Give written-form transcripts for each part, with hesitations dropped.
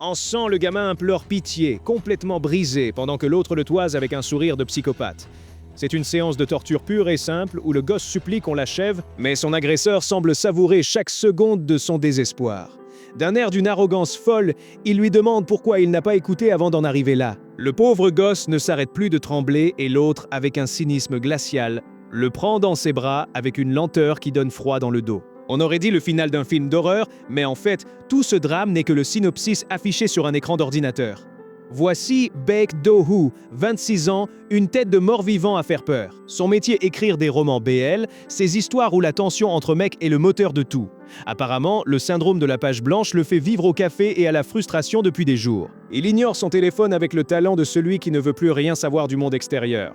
En sang, le gamin implore pitié, complètement brisé, pendant que l'autre le toise avec un sourire de psychopathe. C'est une séance de torture pure et simple où le gosse supplie qu'on l'achève, mais son agresseur semble savourer chaque seconde de son désespoir. D'un air d'une arrogance folle, il lui demande pourquoi il n'a pas écouté avant d'en arriver là. Le pauvre gosse ne s'arrête plus de trembler et l'autre, avec un cynisme glacial, le prend dans ses bras avec une lenteur qui donne froid dans le dos. On aurait dit le final d'un film d'horreur, mais en fait, tout ce drame n'est que le synopsis affiché sur un écran d'ordinateur. Voici Baek Do-woo, 26 ans, une tête de mort-vivant à faire peur. Son métier, écrire des romans BL, ces histoires où la tension entre mecs est le moteur de tout. Apparemment, le syndrome de la page blanche le fait vivre au café et à la frustration depuis des jours. Il ignore son téléphone avec le talent de celui qui ne veut plus rien savoir du monde extérieur.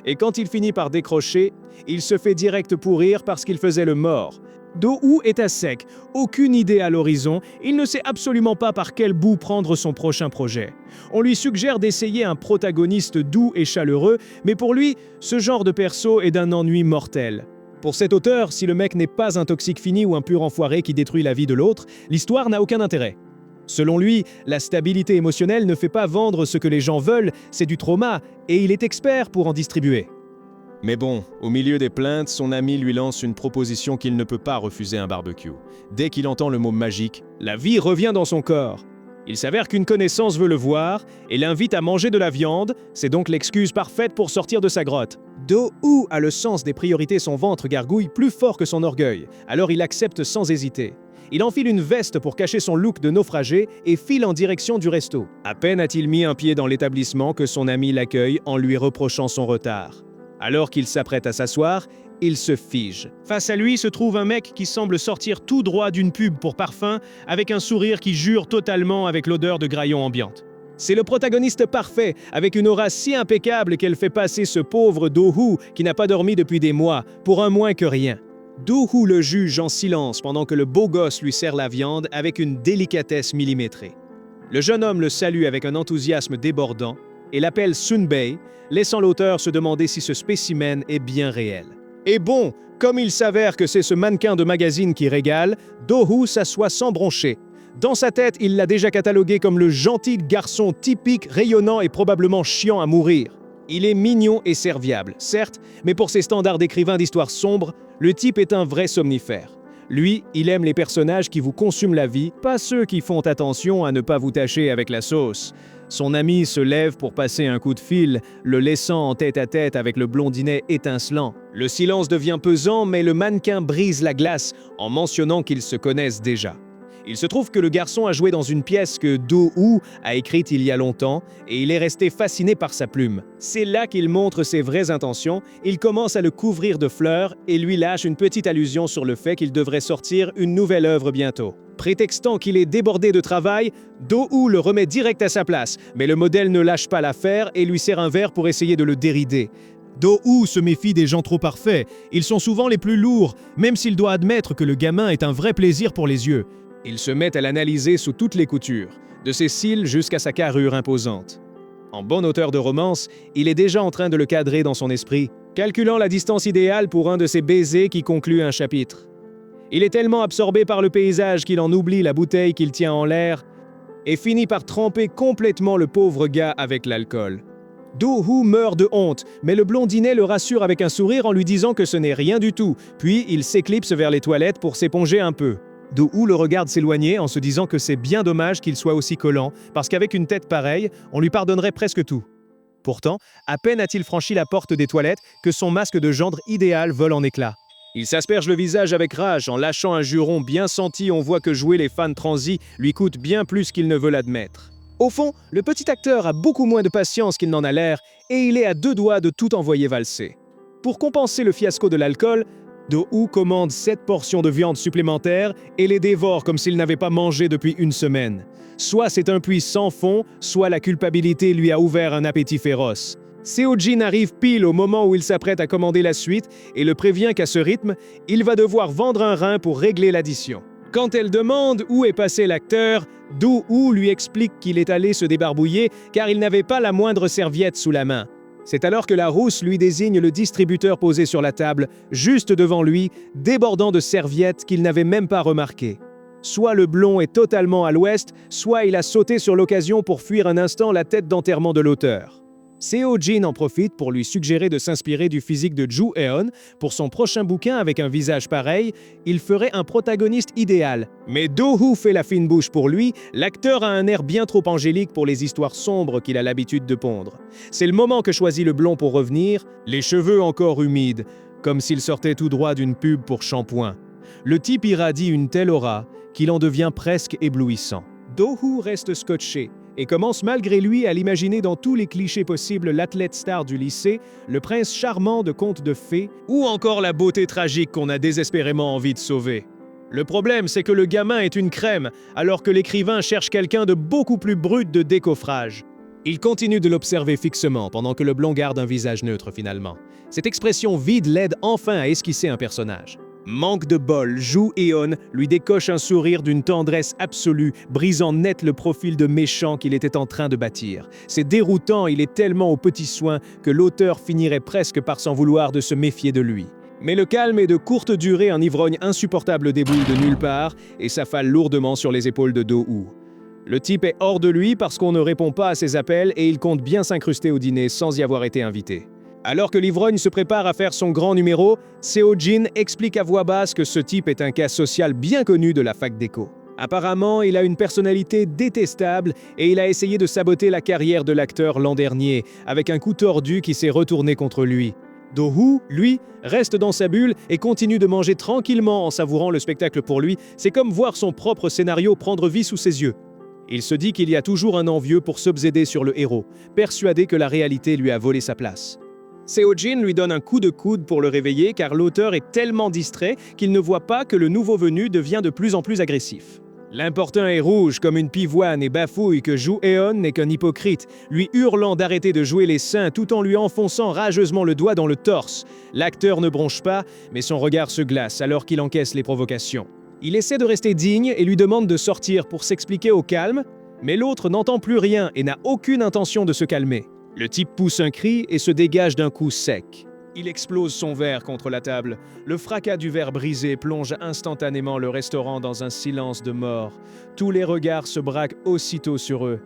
Et quand il finit par décrocher, il se fait direct pourrir parce qu'il faisait le mort. Do-woo est à sec, aucune idée à l'horizon, il ne sait absolument pas par quel bout prendre son prochain projet. On lui suggère d'essayer un protagoniste doux et chaleureux, mais pour lui, ce genre de perso est d'un ennui mortel. Pour cet auteur, si le mec n'est pas un toxique fini ou un pur enfoiré qui détruit la vie de l'autre, l'histoire n'a aucun intérêt. Selon lui, la stabilité émotionnelle ne fait pas vendre ce que les gens veulent, c'est du trauma, et il est expert pour en distribuer. Mais bon, au milieu des plaintes, son ami lui lance une proposition qu'il ne peut pas refuser un barbecue. Dès qu'il entend le mot magique, la vie revient dans son corps. Il s'avère qu'une connaissance veut le voir et l'invite à manger de la viande, c'est donc l'excuse parfaite pour sortir de sa grotte. Do-woo a le sens des priorités, son ventre gargouille plus fort que son orgueil, alors il accepte sans hésiter. Il enfile une veste pour cacher son look de naufragé et file en direction du resto. À peine a-t-il mis un pied dans l'établissement que son ami l'accueille en lui reprochant son retard. Alors qu'il s'apprête à s'asseoir, il se fige. Face à lui se trouve un mec qui semble sortir tout droit d'une pub pour parfum, avec un sourire qui jure totalement avec l'odeur de graillon ambiante. C'est le protagoniste parfait, avec une aura si impeccable qu'elle fait passer ce pauvre Do-woo, qui n'a pas dormi depuis des mois, pour un moins que rien. Do-woo le juge en silence pendant que le beau gosse lui sert la viande avec une délicatesse millimétrée. Le jeune homme le salue avec un enthousiasme débordant et l'appelle Sunbae, laissant l'auteur se demander si ce spécimen est bien réel. Et bon, comme il s'avère que c'est ce mannequin de magazine qui régale, Do-woo s'assoit sans broncher. Dans sa tête, il l'a déjà catalogué comme le gentil garçon typique, rayonnant et probablement chiant à mourir. Il est mignon et serviable, certes, mais pour ses standards d'écrivain d'histoires sombres, le type est un vrai somnifère. Lui, il aime les personnages qui vous consument la vie, pas ceux qui font attention à ne pas vous tâcher avec la sauce. Son ami se lève pour passer un coup de fil, le laissant en tête-à-tête avec le blondinet étincelant. Le silence devient pesant, mais le mannequin brise la glace en mentionnant qu'ils se connaissent déjà. Il se trouve que le garçon a joué dans une pièce que Do-woo a écrite il y a longtemps et il est resté fasciné par sa plume. C'est là qu'il montre ses vraies intentions, il commence à le couvrir de fleurs et lui lâche une petite allusion sur le fait qu'il devrait sortir une nouvelle œuvre bientôt. Prétextant qu'il est débordé de travail, Do-woo le remet direct à sa place, mais le modèle ne lâche pas l'affaire et lui sert un verre pour essayer de le dérider. Do-woo se méfie des gens trop parfaits, ils sont souvent les plus lourds, même s'il doit admettre que le gamin est un vrai plaisir pour les yeux. Il se met à l'analyser sous toutes les coutures, de ses cils jusqu'à sa carrure imposante. En bon auteur de romance, il est déjà en train de le cadrer dans son esprit, calculant la distance idéale pour un de ces baisers qui conclut un chapitre. Il est tellement absorbé par le paysage qu'il en oublie la bouteille qu'il tient en l'air et finit par tremper complètement le pauvre gars avec l'alcool. Do-woo meurt de honte, mais le blondinet le rassure avec un sourire en lui disant que ce n'est rien du tout, puis il s'éclipse vers les toilettes pour s'éponger un peu. Do-woo le regarde s'éloigner en se disant que c'est bien dommage qu'il soit aussi collant, parce qu'avec une tête pareille, on lui pardonnerait presque tout. Pourtant, à peine a-t-il franchi la porte des toilettes que son masque de gendre idéal vole en éclats. Il s'asperge le visage avec rage en lâchant un juron bien senti, on voit que jouer les fans transis lui coûte bien plus qu'il ne veut l'admettre. Au fond, le petit acteur a beaucoup moins de patience qu'il n'en a l'air et il est à deux doigts de tout envoyer valser. Pour compenser le fiasco de l'alcool, Do-woo commande 7 portions de viande supplémentaires et les dévore comme s'il n'avait pas mangé depuis une semaine. Soit c'est un puits sans fond, soit la culpabilité lui a ouvert un appétit féroce. Seo-jin arrive pile au moment où il s'apprête à commander la suite et le prévient qu'à ce rythme, il va devoir vendre un rein pour régler l'addition. Quand elle demande où est passé l'acteur, Do-woo lui explique qu'il est allé se débarbouiller car il n'avait pas la moindre serviette sous la main. C'est alors que la rousse lui désigne le distributeur posé sur la table, juste devant lui, débordant de serviettes qu'il n'avait même pas remarquées. Soit le blond est totalement à l'ouest, soit il a sauté sur l'occasion pour fuir un instant la tête d'enterrement de l'auteur. Seo-jin en profite pour lui suggérer de s'inspirer du physique de Joo Eun. Pour son prochain bouquin avec un visage pareil, il ferait un protagoniste idéal. Mais Do-woo fait la fine bouche pour lui, l'acteur a un air bien trop angélique pour les histoires sombres qu'il a l'habitude de pondre. C'est le moment que choisit le blond pour revenir, les cheveux encore humides, comme s'il sortait tout droit d'une pub pour shampoing. Le type irradie une telle aura qu'il en devient presque éblouissant. Do-woo reste scotché et commence malgré lui à l'imaginer dans tous les clichés possibles l'athlète star du lycée, le prince charmant de contes de fées, ou encore la beauté tragique qu'on a désespérément envie de sauver. Le problème, c'est que le gamin est une crème, alors que l'écrivain cherche quelqu'un de beaucoup plus brut de décoffrage. Il continue de l'observer fixement pendant que le blond garde un visage neutre finalement. Cette expression vide l'aide enfin à esquisser un personnage. Manque de bol, Joo Eun lui décoche un sourire d'une tendresse absolue, brisant net le profil de méchant qu'il était en train de bâtir. C'est déroutant, il est tellement aux petits soins que l'auteur finirait presque par s'en vouloir de se méfier de lui. Mais le calme est de courte durée, un ivrogne insupportable débouille de nulle part et s'affale lourdement sur les épaules de Do-woo. Le type est hors de lui parce qu'on ne répond pas à ses appels et il compte bien s'incruster au dîner sans y avoir été invité. Alors que l'ivrogne se prépare à faire son grand numéro, Seo-jin explique à voix basse que ce type est un cas social bien connu de la fac d'éco. Apparemment, il a une personnalité détestable et il a essayé de saboter la carrière de l'acteur l'an dernier, avec un coup tordu qui s'est retourné contre lui. Do-woo, lui, reste dans sa bulle et continue de manger tranquillement en savourant le spectacle pour lui. C'est comme voir son propre scénario prendre vie sous ses yeux. Il se dit qu'il y a toujours un envieux pour s'obséder sur le héros, persuadé que la réalité lui a volé sa place. Seo-jin lui donne un coup de coude pour le réveiller car l'auteur est tellement distrait qu'il ne voit pas que le nouveau venu devient de plus en plus agressif. L'importun est rouge comme une pivoine et bafouille que Joo Eun n'est qu'un hypocrite, lui hurlant d'arrêter de jouer les seins tout en lui enfonçant rageusement le doigt dans le torse. L'acteur ne bronche pas, mais son regard se glace alors qu'il encaisse les provocations. Il essaie de rester digne et lui demande de sortir pour s'expliquer au calme, mais l'autre n'entend plus rien et n'a aucune intention de se calmer. Le type pousse un cri et se dégage d'un coup sec. Il explose son verre contre la table. Le fracas du verre brisé plonge instantanément le restaurant dans un silence de mort. Tous les regards se braquent aussitôt sur eux.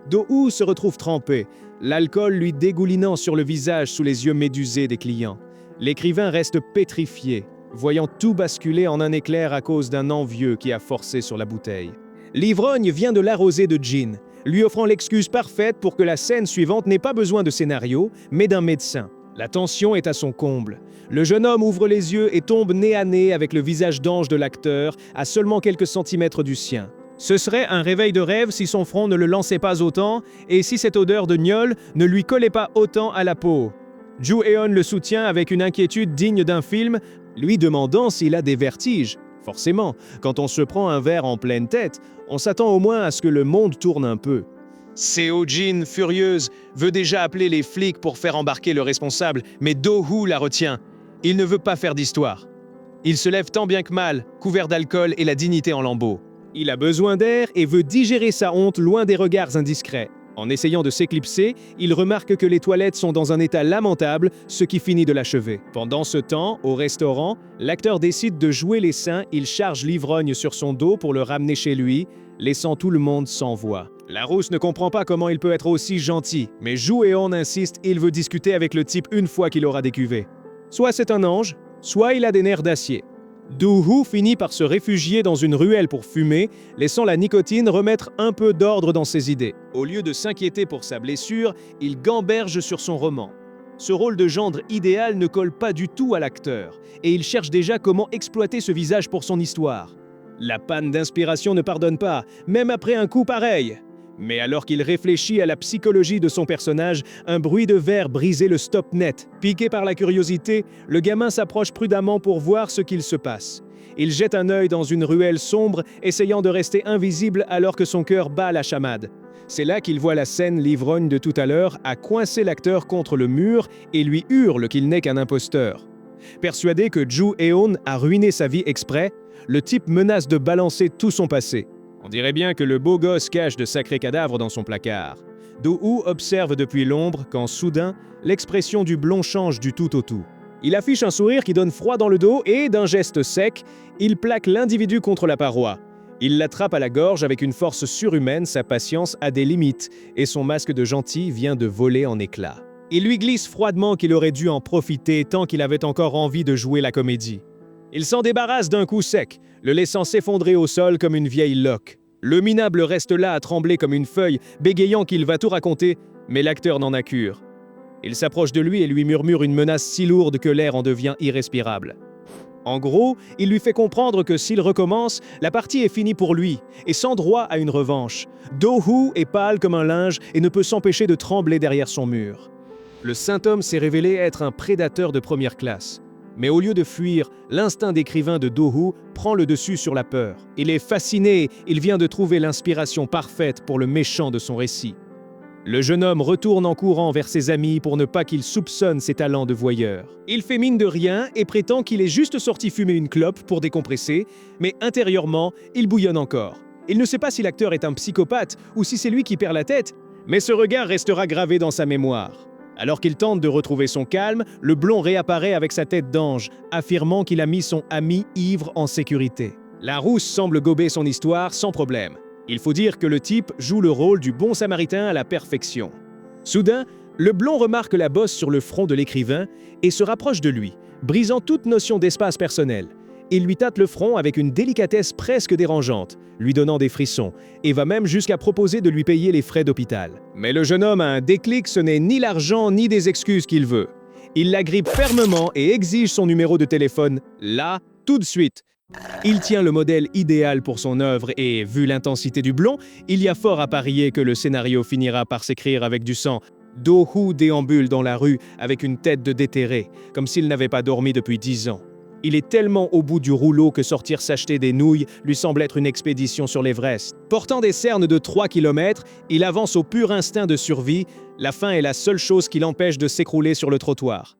Do-woo se retrouve trempé, l'alcool lui dégoulinant sur le visage sous les yeux médusés des clients. L'écrivain reste pétrifié, voyant tout basculer en un éclair à cause d'un envieux qui a forcé sur la bouteille. L'ivrogne vient de l'arroser de gin, lui offrant l'excuse parfaite pour que la scène suivante n'ait pas besoin de scénario, mais d'un médecin. La tension est à son comble. Le jeune homme ouvre les yeux et tombe nez à nez avec le visage d'ange de l'acteur, à seulement quelques centimètres du sien. Ce serait un réveil de rêve si son front ne le lançait pas autant, et si cette odeur de gnôle ne lui collait pas autant à la peau. Joo Eun le soutient avec une inquiétude digne d'un film, lui demandant s'il a des vertiges. Forcément, quand on se prend un verre en pleine tête, on s'attend au moins à ce que le monde tourne un peu. Seo-jin, furieuse, veut déjà appeler les flics pour faire embarquer le responsable, mais Do-woo la retient. Il ne veut pas faire d'histoire. Il se lève tant bien que mal, couvert d'alcool et la dignité en lambeaux. Il a besoin d'air et veut digérer sa honte loin des regards indiscrets. En essayant de s'éclipser, il remarque que les toilettes sont dans un état lamentable, ce qui finit de l'achever. Pendant ce temps, au restaurant, l'acteur décide de jouer les seins, il charge l'ivrogne sur son dos pour le ramener chez lui, laissant tout le monde sans voix. La rousse ne comprend pas comment il peut être aussi gentil, mais Joo Eun insiste, il veut discuter avec le type une fois qu'il aura décuvé. Soit c'est un ange, soit il a des nerfs d'acier. Do-woo finit par se réfugier dans une ruelle pour fumer, laissant la nicotine remettre un peu d'ordre dans ses idées. Au lieu de s'inquiéter pour sa blessure, il gamberge sur son roman. Ce rôle de gendre idéal ne colle pas du tout à l'acteur, et il cherche déjà comment exploiter ce visage pour son histoire. La panne d'inspiration ne pardonne pas, même après un coup pareil. Mais alors qu'il réfléchit à la psychologie de son personnage, un bruit de verre brisait le stop net. Piqué par la curiosité, le gamin s'approche prudemment pour voir ce qu'il se passe. Il jette un œil dans une ruelle sombre, essayant de rester invisible alors que son cœur bat la chamade. C'est là qu'il voit la scène l'ivrogne de tout à l'heure a coincé l'acteur contre le mur et lui hurle qu'il n'est qu'un imposteur. Persuadé que Joo Eun a ruiné sa vie exprès, le type menace de balancer tout son passé. On dirait bien que le beau gosse cache de sacrés cadavres dans son placard. Do-woo observe depuis l'ombre quand, soudain, l'expression du blond change du tout au tout. Il affiche un sourire qui donne froid dans le dos et, d'un geste sec, il plaque l'individu contre la paroi. Il l'attrape à la gorge avec une force surhumaine, sa patience a des limites, et son masque de gentil vient de voler en éclats. Il lui glisse froidement qu'il aurait dû en profiter tant qu'il avait encore envie de jouer la comédie. Il s'en débarrasse d'un coup sec, le laissant s'effondrer au sol comme une vieille loque. Le minable reste là à trembler comme une feuille, bégayant qu'il va tout raconter, mais l'acteur n'en a cure. Il s'approche de lui et lui murmure une menace si lourde que l'air en devient irrespirable. En gros, il lui fait comprendre que s'il recommence, la partie est finie pour lui, et sans droit à une revanche. Do-hoo est pâle comme un linge et ne peut s'empêcher de trembler derrière son mur. Le saint homme s'est révélé être un prédateur de première classe. Mais au lieu de fuir, l'instinct d'écrivain de Do-hoo prend le dessus sur la peur. Il est fasciné, il vient de trouver l'inspiration parfaite pour le méchant de son récit. Le jeune homme retourne en courant vers ses amis pour ne pas qu'ils soupçonnent ses talents de voyeur. Il fait mine de rien et prétend qu'il est juste sorti fumer une clope pour décompresser, mais intérieurement, il bouillonne encore. Il ne sait pas si l'acteur est un psychopathe ou si c'est lui qui perd la tête, mais ce regard restera gravé dans sa mémoire. Alors qu'il tente de retrouver son calme, le blond réapparaît avec sa tête d'ange, affirmant qu'il a mis son ami ivre en sécurité. La rousse semble gober son histoire sans problème. Il faut dire que le type joue le rôle du bon samaritain à la perfection. Soudain, le blond remarque la bosse sur le front de l'écrivain et se rapproche de lui, brisant toute notion d'espace personnel. Il lui tâte le front avec une délicatesse presque dérangeante, lui donnant des frissons, et va même jusqu'à proposer de lui payer les frais d'hôpital. Mais le jeune homme a un déclic, ce n'est ni l'argent ni des excuses qu'il veut. Il l'agrippe fermement et exige son numéro de téléphone, là, tout de suite. Il tient le modèle idéal pour son œuvre et, vu l'intensité du blond, il y a fort à parier que le scénario finira par s'écrire avec du sang. Do-hoo déambule dans la rue avec une tête de déterré, comme s'il n'avait pas dormi depuis 10 ans. Il est tellement au bout du rouleau que sortir s'acheter des nouilles lui semble être une expédition sur l'Everest. Portant des cernes de 3 km, il avance au pur instinct de survie. La faim est la seule chose qui l'empêche de s'écrouler sur le trottoir.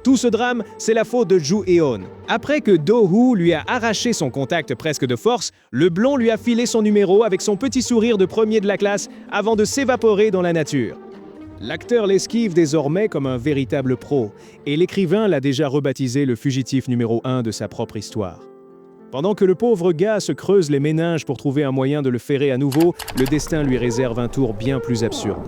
Tout ce drame, c'est la faute de Ju-eon. Après que Do-hoo lui a arraché son contact presque de force, le blond lui a filé son numéro avec son petit sourire de premier de la classe avant de s'évaporer dans la nature. L'acteur l'esquive désormais comme un véritable pro, et l'écrivain l'a déjà rebaptisé le fugitif numéro 1 de sa propre histoire. Pendant que le pauvre gars se creuse les méninges pour trouver un moyen de le ferrer à nouveau, le destin lui réserve un tour bien plus absurde.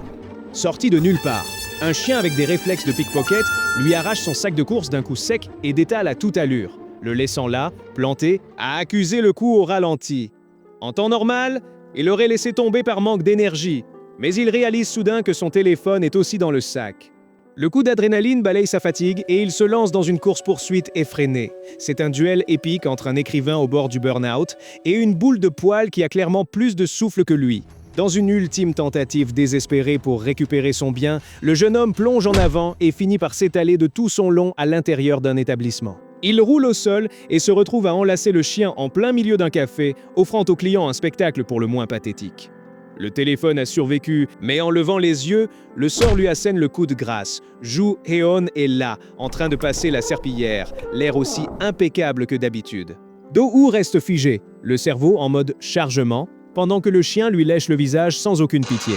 Sorti de nulle part, un chien avec des réflexes de pickpocket lui arrache son sac de course d'un coup sec et détale à toute allure, le laissant là, planté, à accuser le coup au ralenti. En temps normal, il aurait laissé tomber par manque d'énergie, mais il réalise soudain que son téléphone est aussi dans le sac. Le coup d'adrénaline balaye sa fatigue et il se lance dans une course-poursuite effrénée. C'est un duel épique entre un écrivain au bord du burn-out et une boule de poil qui a clairement plus de souffle que lui. Dans une ultime tentative désespérée pour récupérer son bien, le jeune homme plonge en avant et finit par s'étaler de tout son long à l'intérieur d'un établissement. Il roule au sol et se retrouve à enlacer le chien en plein milieu d'un café, offrant au client un spectacle pour le moins pathétique. Le téléphone a survécu, mais en levant les yeux, le sort lui assène le coup de grâce. Ju-eon est là, en train de passer la serpillière, l'air aussi impeccable que d'habitude. Do-hoo reste figé, le cerveau en mode chargement, pendant que le chien lui lèche le visage sans aucune pitié.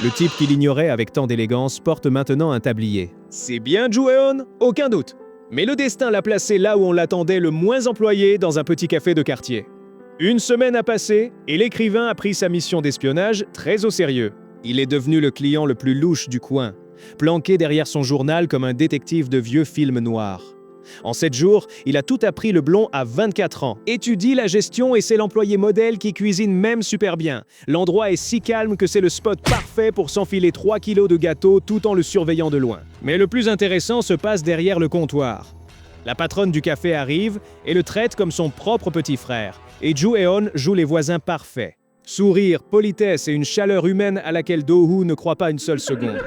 Le type qui l'ignorait avec tant d'élégance porte maintenant un tablier. C'est bien Ju-eon, aucun doute. Mais le destin l'a placé là où on l'attendait le moins employé, dans un petit café de quartier. Une semaine a passé et l'écrivain a pris sa mission d'espionnage très au sérieux. Il est devenu le client le plus louche du coin, planqué derrière son journal comme un détective de vieux films noirs. En 7 jours, il a tout appris. Le blond à 24 ans, étudie la gestion et c'est l'employé modèle qui cuisine même super bien. L'endroit est si calme que c'est le spot parfait pour s'enfiler 3 kilos de gâteau tout en le surveillant de loin. Mais le plus intéressant se passe derrière le comptoir. La patronne du café arrive et le traite comme son propre petit frère. Et Ju-eon joue les voisins parfaits. Sourire, politesse et une chaleur humaine à laquelle Do-hoo ne croit pas une seule seconde.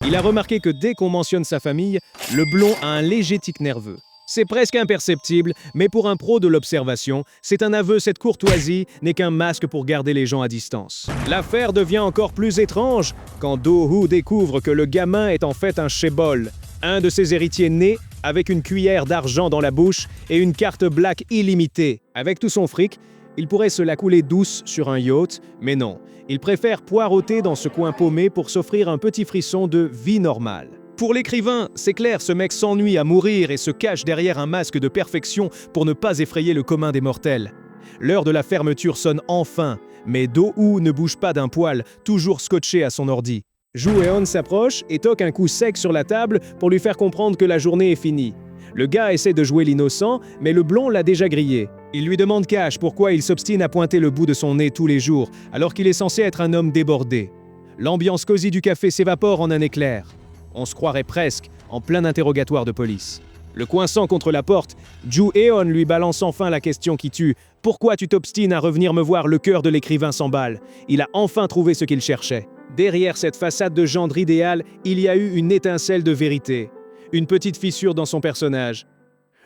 Il a remarqué que dès qu'on mentionne sa famille, le blond a un léger tic nerveux. C'est presque imperceptible, mais pour un pro de l'observation, c'est un aveu, cette courtoisie n'est qu'un masque pour garder les gens à distance. L'affaire devient encore plus étrange quand Do-hoo découvre que le gamin est en fait un chebol, un de ses héritiers nés avec une cuillère d'argent dans la bouche et une carte black illimitée. Avec tout son fric, il pourrait se la couler douce sur un yacht, mais non, il préfère poireauter dans ce coin paumé pour s'offrir un petit frisson de vie normale. Pour l'écrivain, c'est clair, ce mec s'ennuie à mourir et se cache derrière un masque de perfection pour ne pas effrayer le commun des mortels. L'heure de la fermeture sonne enfin, mais Do-woo ne bouge pas d'un poil, toujours scotché à son ordi. Joo-eon s'approche et toque un coup sec sur la table pour lui faire comprendre que la journée est finie. Le gars essaie de jouer l'innocent, mais le blond l'a déjà grillé. Il lui demande cash pourquoi il s'obstine à pointer le bout de son nez tous les jours, alors qu'il est censé être un homme débordé. L'ambiance cosy du café s'évapore en un éclair. On se croirait presque en plein interrogatoire de police. Le coinçant contre la porte, Joo-eon lui balance enfin la question qui tue. « Pourquoi tu t'obstines à revenir me voir? Le cœur de l'écrivain s'emballe. » Il a enfin trouvé ce qu'il cherchait. Derrière cette façade de gendre idéal, il y a eu une étincelle de vérité. Une petite fissure dans son personnage.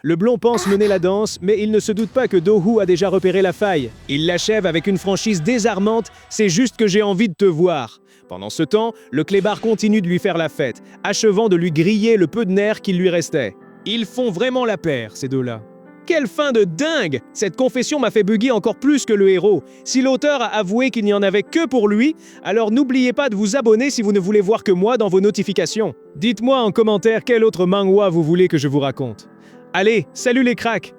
Le blond pense mener la danse, mais il ne se doute pas que Do-woo a déjà repéré la faille. Il l'achève avec une franchise désarmante, c'est juste que j'ai envie de te voir. Pendant ce temps, le clébard continue de lui faire la fête, achevant de lui griller le peu de nerfs qu'il lui restait. Ils font vraiment la paire, ces deux-là. Quelle fin de dingue! Cette confession m'a fait bugger encore plus que le héros. Si l'auteur a avoué qu'il n'y en avait que pour lui, alors n'oubliez pas de vous abonner si vous ne voulez voir que moi dans vos notifications. Dites-moi en commentaire quel autre manhwa vous voulez que je vous raconte. Allez, salut les cracks!